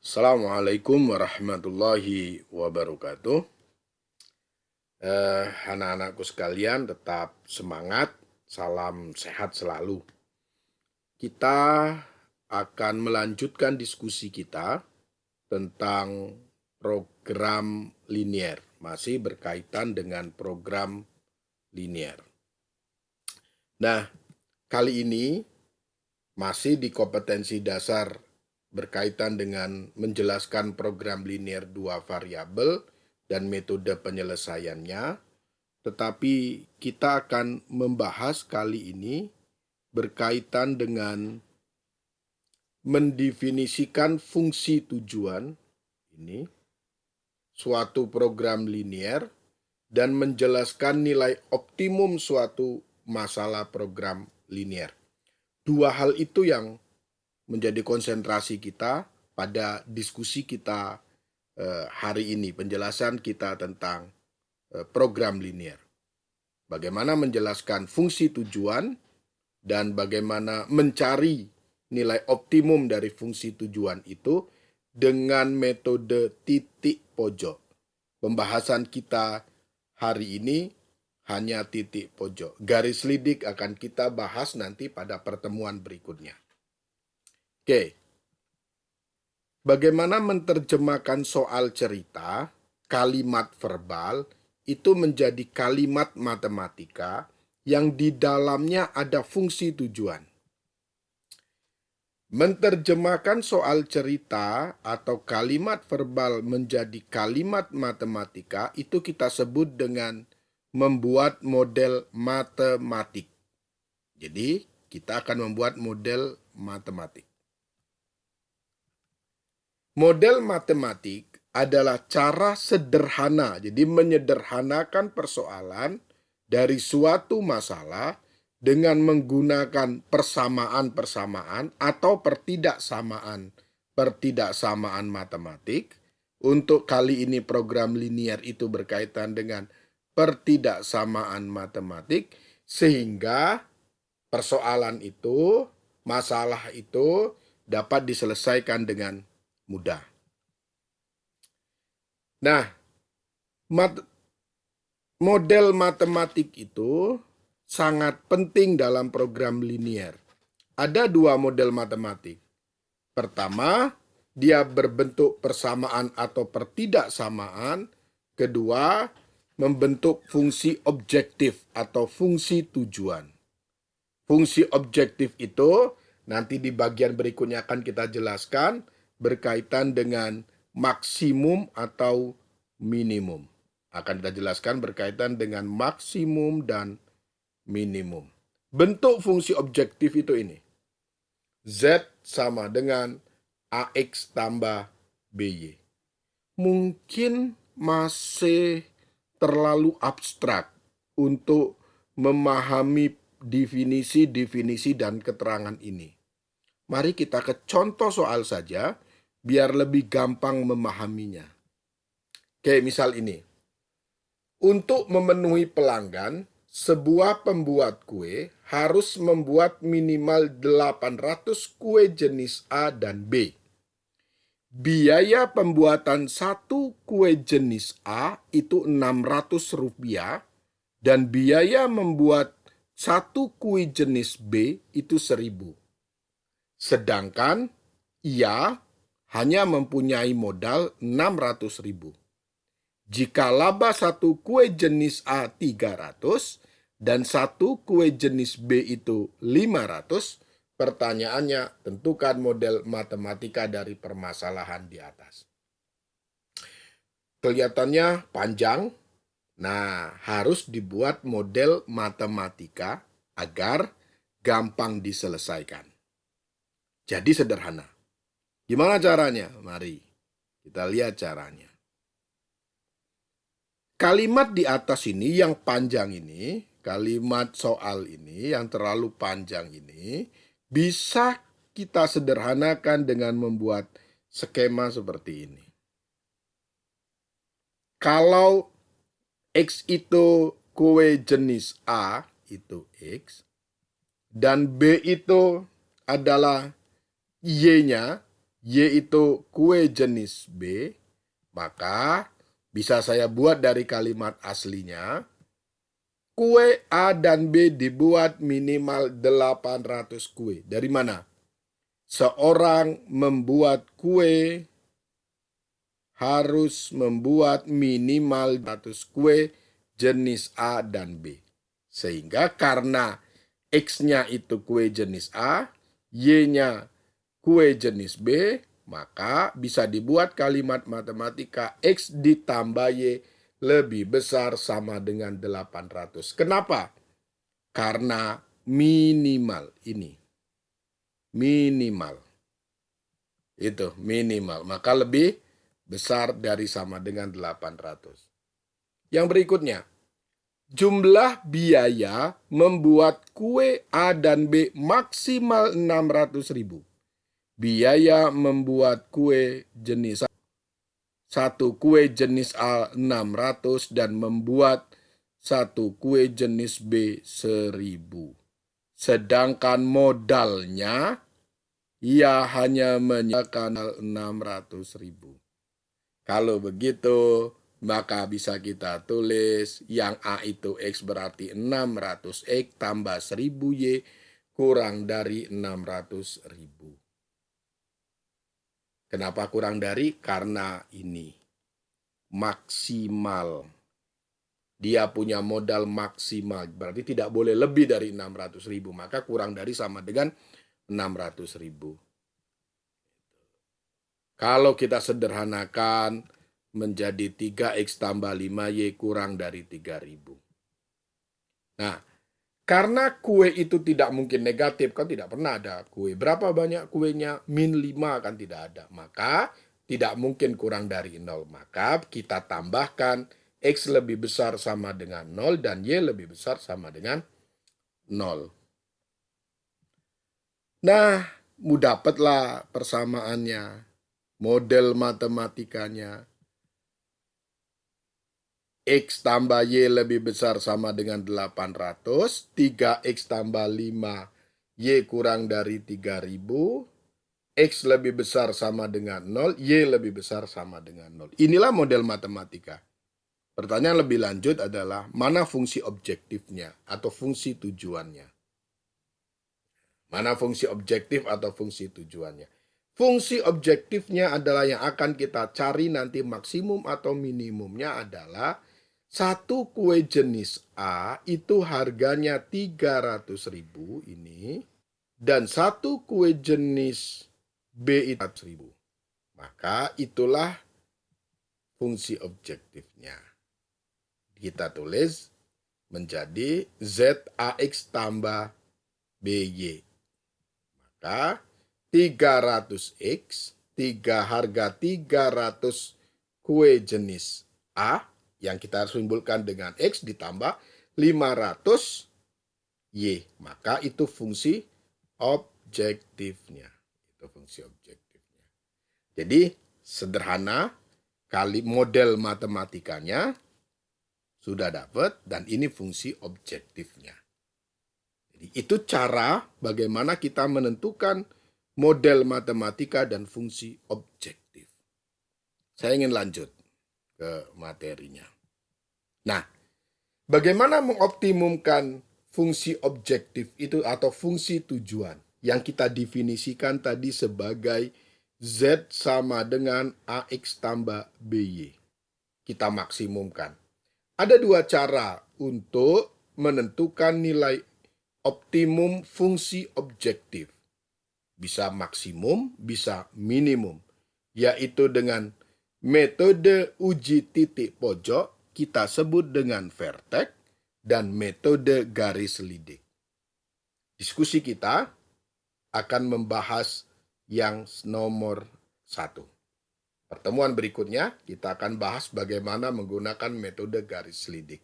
Assalamualaikum warahmatullahi wabarakatuh. Anak-anakku sekalian tetap semangat, salam sehat selalu. Kita akan melanjutkan diskusi kita tentang program linier, masih berkaitan dengan program linier. Nah, kali ini masih di kompetensi dasar berkaitan dengan menjelaskan program linier dua variabel dan metode penyelesaiannya, tetapi kita akan membahas kali ini berkaitan dengan mendefinisikan fungsi tujuan ini suatu program linier dan menjelaskan nilai optimum suatu masalah program linier. Dua hal itu yang menjadi konsentrasi kita pada diskusi kita hari ini, penjelasan kita tentang program linier. Bagaimana menjelaskan fungsi tujuan dan bagaimana mencari nilai optimum dari fungsi tujuan itu dengan metode titik pojok. Pembahasan kita hari ini hanya titik pojok. Garis lidik akan kita bahas nanti pada pertemuan berikutnya. Oke. Bagaimana menerjemahkan soal cerita, kalimat verbal, itu menjadi kalimat matematika yang di dalamnya ada fungsi tujuan. Menerjemahkan soal cerita atau kalimat verbal menjadi kalimat matematika itu kita sebut dengan membuat model matematik. Jadi, kita akan membuat model matematik. Model matematik adalah cara sederhana, jadi menyederhanakan persoalan dari suatu masalah dengan menggunakan persamaan-persamaan atau pertidaksamaan matematik. Untuk kali ini program linier itu berkaitan dengan pertidaksamaan matematik, sehingga persoalan itu, masalah itu dapat diselesaikan dengan mudah. Nah, model matematik itu sangat penting dalam program linier. Ada dua model matematik. Pertama, dia berbentuk persamaan atau pertidaksamaan. Kedua, membentuk fungsi objektif atau fungsi tujuan. Fungsi objektif itu nanti di bagian berikutnya akan kita jelaskan berkaitan dengan maksimum atau minimum. Akan kita jelaskan berkaitan dengan maksimum dan minimum. Bentuk fungsi objektif itu ini. Z sama dengan AX tambah BY. Mungkin masih terlalu abstrak untuk memahami definisi-definisi dan keterangan ini. Mari kita ke contoh soal saja, biar lebih gampang memahaminya. Oke, misal ini. Untuk memenuhi pelanggan, sebuah pembuat kue harus membuat minimal 800 kue jenis A dan B. Biaya pembuatan satu kue jenis A itu Rp600 dan biaya membuat satu kue jenis B itu 1.000. Sedangkan ia hanya mempunyai modal 600.000. Jika laba satu kue jenis A 300 dan satu kue jenis B itu 500, pertanyaannya tentukan model matematika dari permasalahan di atas. Kelihatannya panjang, nah harus dibuat model matematika agar gampang diselesaikan. Jadi sederhana. Gimana caranya? Mari kita lihat caranya. Kalimat di atas ini yang panjang ini, kalimat soal ini yang terlalu panjang ini, bisa kita sederhanakan dengan membuat skema seperti ini. Kalau X itu kue jenis A, itu X, dan B itu adalah Y-nya, Y itu kue jenis B, maka bisa saya buat dari kalimat aslinya, kue A dan B dibuat minimal 800 kue. Dari mana? Seorang membuat kue harus membuat minimal 100 kue jenis A dan B. Sehingga karena X-nya itu kue jenis A, Y-nya kue jenis B, maka bisa dibuat kalimat matematika X ditambah Y lebih besar sama dengan 800. Kenapa? Karena minimal ini. Minimal. Itu minimal. Maka lebih besar dari sama dengan 800. Yang berikutnya, jumlah biaya membuat kue A dan B maksimal 600.000. Biaya membuat kue jenis satu kue jenis A 600 dan membuat satu kue jenis B 1.000. Sedangkan modalnya ia hanya menyediakan 600.000. Kalau begitu, maka bisa kita tulis yang A itu X berarti 600X tambah 1.000Y kurang dari 600.000. Kenapa kurang dari? Karena ini maksimal. Dia punya modal maksimal, berarti tidak boleh lebih dari 600.000. Maka kurang dari sama dengan 600.000. Kalau kita sederhanakan menjadi 3X tambah 5Y kurang dari 3.000. Nah, karena kue itu tidak mungkin negatif, kan tidak pernah ada kue. Berapa banyak kuenya? Min 5 kan tidak ada. Maka tidak mungkin kurang dari 0. Maka kita tambahkan X lebih besar sama dengan 0 dan Y lebih besar sama dengan 0. Nah, dapatlah persamaannya. Model matematikanya. X tambah Y lebih besar sama dengan 800. 3X tambah 5. Y kurang dari 3.000. X lebih besar sama dengan 0. Y lebih besar sama dengan 0. Inilah model matematika. Pertanyaan lebih lanjut adalah mana fungsi objektifnya atau fungsi tujuannya. Mana fungsi objektif atau fungsi tujuannya. Fungsi objektifnya adalah yang akan kita cari nanti maksimum atau minimumnya adalah satu kue jenis A itu harganya 300.000 ini dan satu kue jenis B itu 100.000. Maka itulah fungsi objektifnya. Kita tulis menjadi ZAX tambah BY. Maka 300X, harga 300 kue jenis A yang kita simbolkan dengan X ditambah 500Y. Maka itu fungsi objektifnya. Itu fungsi objektifnya. Jadi sederhana, kali model matematikanya sudah dapat dan ini fungsi objektifnya. Jadi itu cara bagaimana kita menentukan model matematika dan fungsi objektif. Saya ingin lanjut ke materinya. Nah, bagaimana mengoptimumkan fungsi objektif itu atau fungsi tujuan yang kita definisikan tadi sebagai Z sama dengan AX tambah BY. Kita maksimumkan. Ada dua cara untuk menentukan nilai optimum fungsi objektif. Bisa maksimum, bisa minimum. Yaitu dengan metode uji titik pojok, kita sebut dengan vertex, dan metode garis lidik. Diskusi kita akan membahas yang nomor 1. Pertemuan berikutnya, kita akan bahas bagaimana menggunakan metode garis lidik.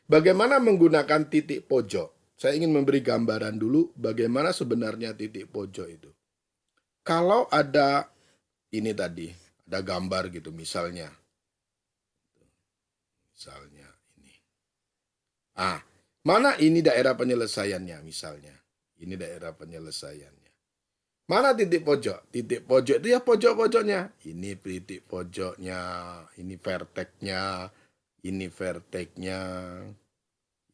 Bagaimana menggunakan titik pojok? Saya ingin memberi gambaran dulu bagaimana sebenarnya titik pojok itu. Kalau ada ini tadi, ada gambar gitu misalnya. Misalnya ini. Mana ini daerah penyelesaiannya misalnya. Ini daerah penyelesaiannya. Mana titik pojok? Titik pojok itu ya pojok-pojoknya. Ini titik pojoknya, ini verteknya, ini verteknya,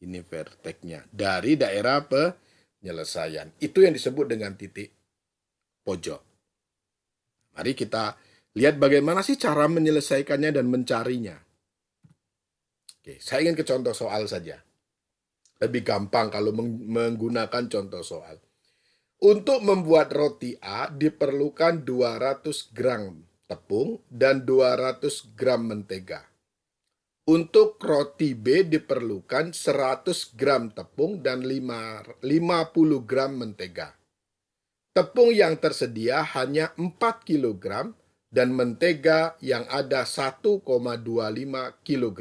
ini verteknya. Dari daerah penyelesaian. Itu yang disebut dengan titik pojok. Mari kita lihat bagaimana sih cara menyelesaikannya dan mencarinya. Oke, saya ingin ke contoh soal saja. Lebih gampang kalau menggunakan contoh soal. Untuk membuat roti A diperlukan 200 gram tepung dan 200 gram mentega. Untuk roti B diperlukan 100 gram tepung dan 50 gram mentega. Tepung yang tersedia hanya 4 kg dan mentega yang ada 1,25 kg.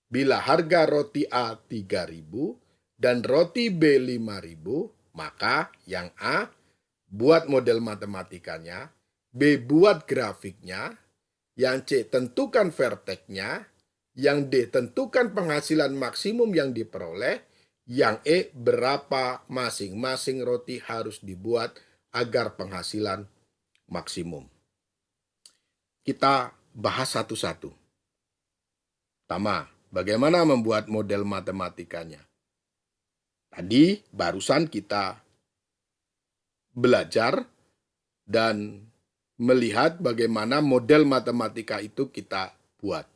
Bila harga roti A 3.000 dan roti B 5.000, maka yang A buat model matematikanya, B buat grafiknya, yang C tentukan verteknya, yang D tentukan penghasilan maksimum yang diperoleh, yang E berapa masing-masing roti harus dibuat agar penghasilan maksimum. Kita bahas satu-satu. Pertama, bagaimana membuat model matematikanya? Tadi barusan kita belajar dan melihat bagaimana model matematika itu kita buat.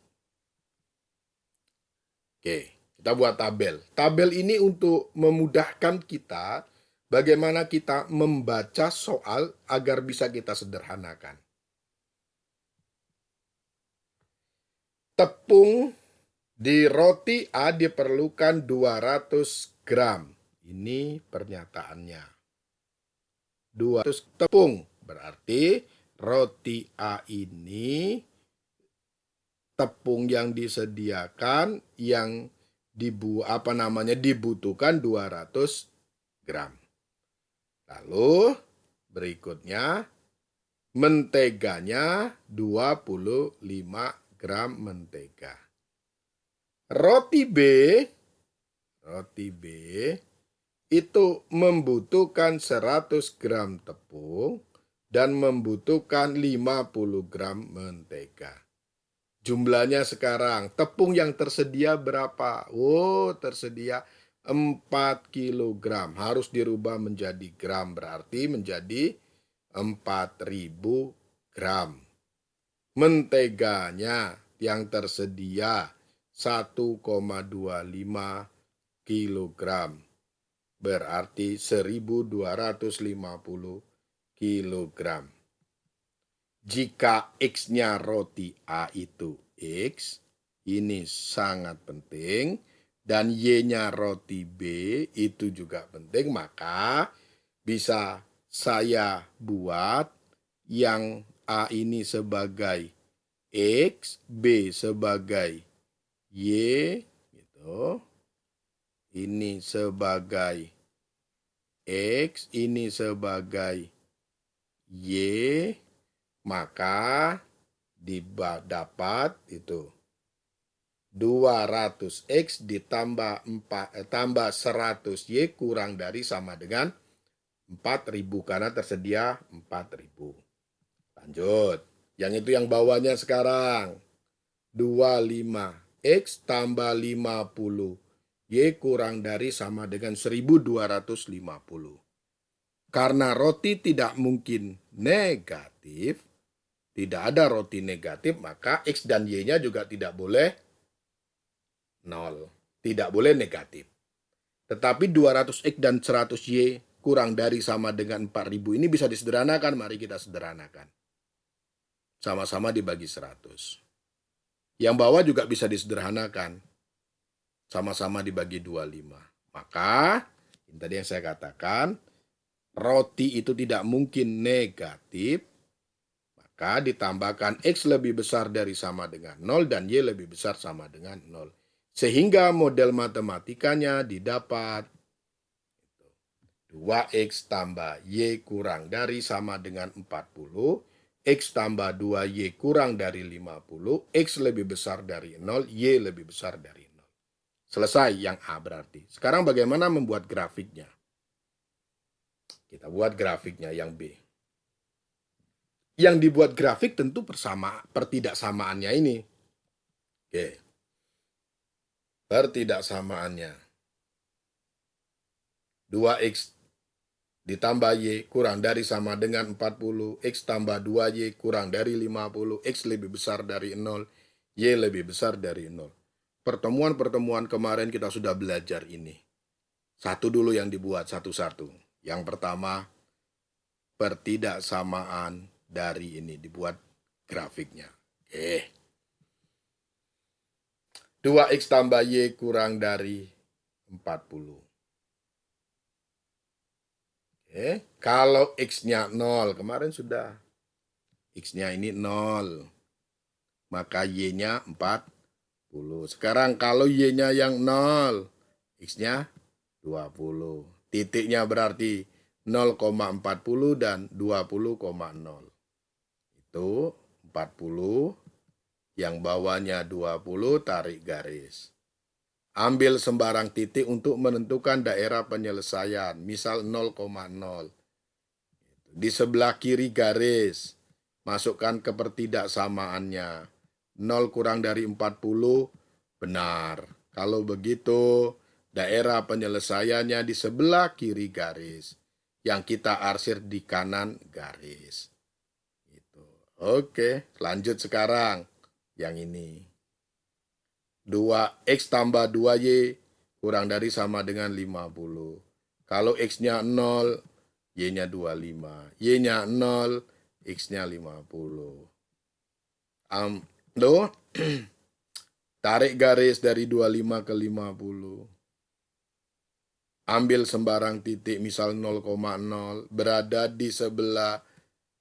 Oke, kita buat tabel. Tabel ini untuk memudahkan kita bagaimana kita membaca soal agar bisa kita sederhanakan. Tepung di roti A diperlukan 200 gram. Ini pernyataannya. 200 tepung. Berarti roti A ini tepung yang disediakan yang dibutuhkan 200 gram. Lalu berikutnya menteganya 25 gram mentega. Roti B itu membutuhkan 100 gram tepung dan membutuhkan 50 gram mentega. Jumlahnya sekarang, tepung yang tersedia berapa? Oh, tersedia 4 kilogram. Harus dirubah menjadi gram, berarti menjadi 4.000 gram. Menteganya yang tersedia 1,25 kilogram. Berarti 1.250 kilogram. Jika X-nya roti A itu X, ini sangat penting, dan Y-nya roti B itu juga penting, maka bisa saya buat yang A ini sebagai X, B sebagai Y, gitu. Ini sebagai X, ini sebagai Y, maka dapat itu 200X ditambah 100Y kurang dari sama dengan 4.000 karena tersedia 4.000. Lanjut. Yang itu yang bawahnya sekarang. 25X tambah 50Y kurang dari sama dengan 1.250. Karena roti tidak mungkin negatif, tidak ada roti negatif, maka X dan Y-nya juga tidak boleh 0. Tidak boleh negatif. Tetapi 200X dan 100Y kurang dari sama dengan 4.000 ini bisa disederhanakan. Mari kita sederhanakan. Sama-sama dibagi 100. Yang bawah juga bisa disederhanakan. Sama-sama dibagi 25. Maka, ini tadi yang saya katakan, roti itu tidak mungkin negatif, maka ditambahkan X lebih besar dari sama dengan 0 dan Y lebih besar sama dengan 0. Sehingga model matematikanya didapat 2X tambah Y kurang dari sama dengan 40, X tambah 2Y kurang dari 50, X lebih besar dari 0, Y lebih besar dari 0. Selesai yang A berarti. Sekarang bagaimana membuat grafiknya? Kita buat grafiknya yang B. Yang dibuat grafik tentu pertidaksamaannya ini. Oke. Pertidaksamaannya. 2X ditambah Y kurang dari sama dengan 40, X tambah 2Y kurang dari 50, X lebih besar dari 0, Y lebih besar dari 0. Pertemuan-pertemuan kemarin kita sudah belajar ini. Satu dulu yang dibuat satu-satu. Yang pertama, pertidaksamaan dari ini dibuat grafiknya. 2X tambah Y kurang dari 40. Kalau X-nya 0, kemarin sudah. X-nya ini 0. Maka Y-nya 40. Sekarang kalau Y-nya yang 0, X-nya 20. Titiknya berarti 0,40 dan 20,0. Itu 40, yang bawahnya 20, tarik garis. Ambil sembarang titik untuk menentukan daerah penyelesaian, misal 0,0. Di sebelah kiri garis, masukkan ke pertidaksamaannya. 0 kurang dari 40, benar. Kalau begitu, daerah penyelesaiannya di sebelah kiri garis. Yang kita arsir di kanan garis. Oke, lanjut sekarang. Yang ini. 2X tambah 2Y kurang dari sama dengan 50. Kalau X-nya 0, Y-nya 25. Y-nya 0, X-nya 50. Tarik garis dari 25 ke 50. Ambil sembarang titik, misal 0,0, berada di sebelah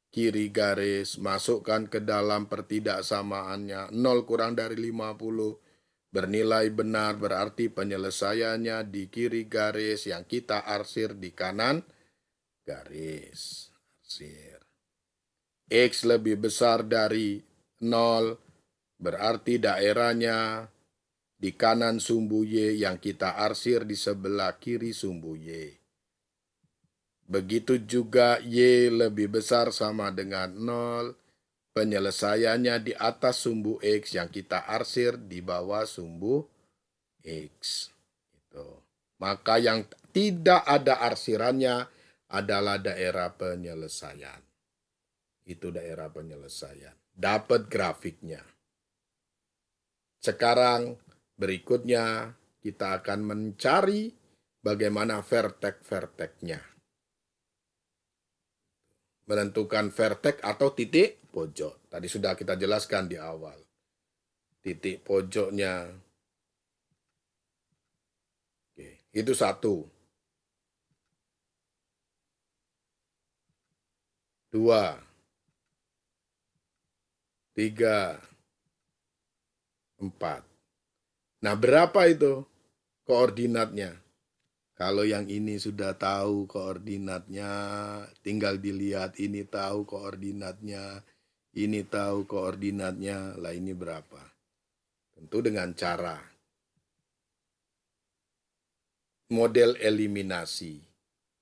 kiri garis, masukkan ke dalam pertidaksamaannya. 0 kurang dari 50. Bernilai benar berarti penyelesaiannya di kiri garis, yang kita arsir di kanan garis. Arsir. X lebih besar dari 0 berarti daerahnya di kanan sumbu Y, yang kita arsir di sebelah kiri sumbu Y. Begitu juga Y lebih besar sama dengan 0, penyelesaiannya di atas sumbu X, yang kita arsir di bawah sumbu X. Maka yang tidak ada arsirannya adalah daerah penyelesaian. Itu daerah penyelesaian. Dapat grafiknya. Sekarang berikutnya kita akan mencari bagaimana vertek-verteknya. Menentukan vertek atau titik pojok. Tadi sudah kita jelaskan di awal. Titik pojoknya. Oke, itu 1. 2. 3. 4. Nah, berapa itu koordinatnya? Kalau yang ini sudah tahu koordinatnya, tinggal dilihat ini tahu koordinatnya, ini tahu koordinatnya, lah ini berapa? Tentu dengan cara model eliminasi.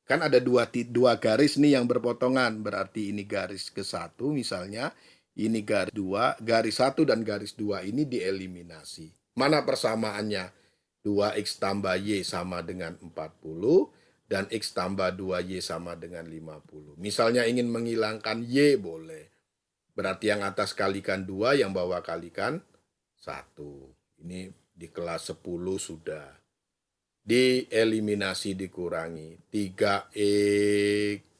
Kan ada dua garis nih yang berpotongan, berarti ini garis ke-1 misalnya, ini garis 2, garis 1 dan garis 2 ini dieliminasi. Mana persamaannya? 2X tambah Y sama dengan 40, dan X tambah 2Y sama dengan 50. Misalnya ingin menghilangkan Y boleh. Berarti yang atas kalikan 2, yang bawah kalikan 1. Ini di kelas 10 sudah. Dieliminasi dikurangi. 3X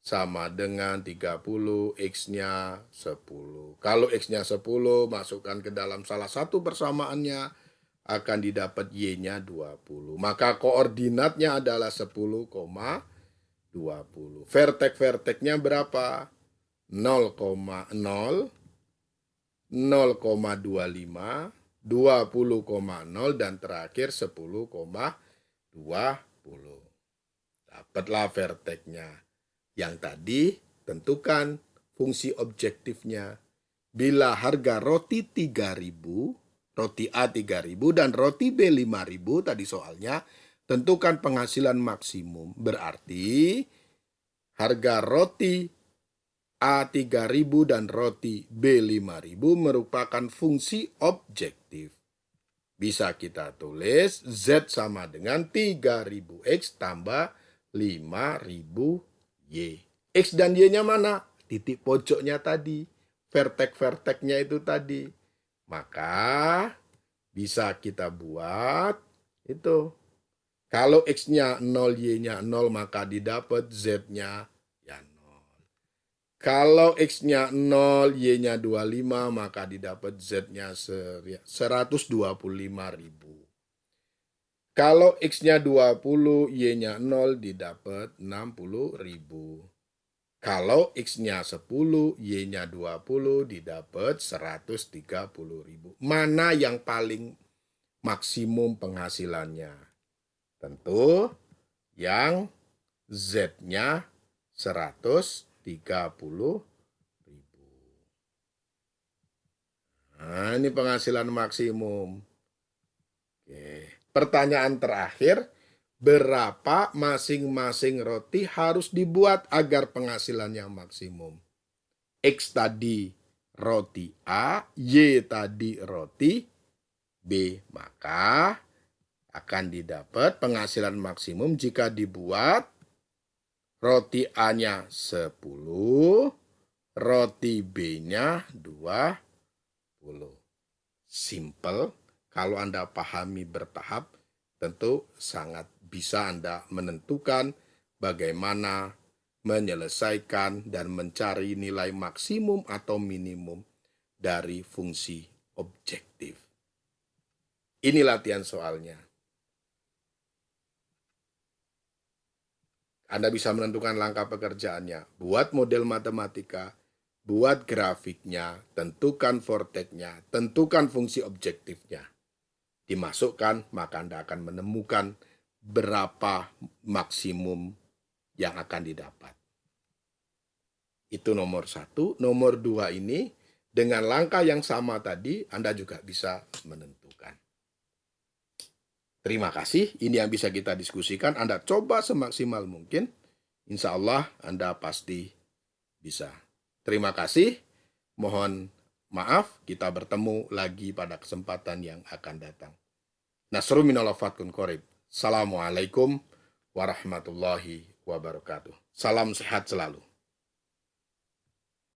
sama dengan 30, X-nya 10. Kalau X-nya 10, masukkan ke dalam salah satu persamaannya, akan didapat Y-nya 20. Maka koordinatnya adalah 10,20. Vertek-verteknya berapa? 0,0, 0,25, 20,0, dan terakhir 10,20. Dapatlah verteknya. Yang tadi tentukan fungsi objektifnya. Bila harga roti 3.000, roti A 3.000 dan roti B 5.000 tadi soalnya, tentukan penghasilan maksimum. Berarti harga roti A3000 dan roti B5000 merupakan fungsi objektif. Bisa kita tulis Z sama dengan 3000X tambah 5000Y. X dan Y-nya mana? Titik pojoknya tadi. Vertek-verteknya itu tadi. Maka bisa kita buat itu. Kalau X-nya 0, Y-nya 0, maka didapat Z-nya ya 0. Kalau X-nya 0, Y-nya 25, maka didapat Z-nya 125.000. Kalau X-nya 20, Y-nya 0, didapat 60.000. Kalau X-nya 10, Y-nya 20, didapat 130.000. Mana yang paling maksimum penghasilannya? Tentu yang Z-nya 130.000. Nah, ini penghasilan maksimum. Oke. Pertanyaan terakhir, berapa masing-masing roti harus dibuat agar penghasilannya maksimum? X tadi roti A, Y tadi roti B. Maka akan didapat penghasilan maksimum jika dibuat roti A-nya 10, roti B-nya 20. Simple. Kalau Anda pahami bertahap, tentu sangat bisa Anda menentukan bagaimana menyelesaikan dan mencari nilai maksimum atau minimum dari fungsi objektif. Ini latihan soalnya. Anda bisa menentukan langkah pekerjaannya. Buat model matematika, buat grafiknya, tentukan vorteknya, tentukan fungsi objektifnya. Dimasukkan, maka Anda akan menemukan berapa maksimum yang akan didapat. Itu nomor 1. Nomor 2 ini, dengan langkah yang sama tadi, Anda juga bisa menentukan. Terima kasih, ini yang bisa kita diskusikan. Anda coba semaksimal mungkin. Insya Allah Anda pasti bisa. Terima kasih, mohon maaf, kita bertemu lagi pada kesempatan yang akan datang. Nasrun minallah fatkun qorib. Assalamualaikum warahmatullahi wabarakatuh. Salam sehat selalu.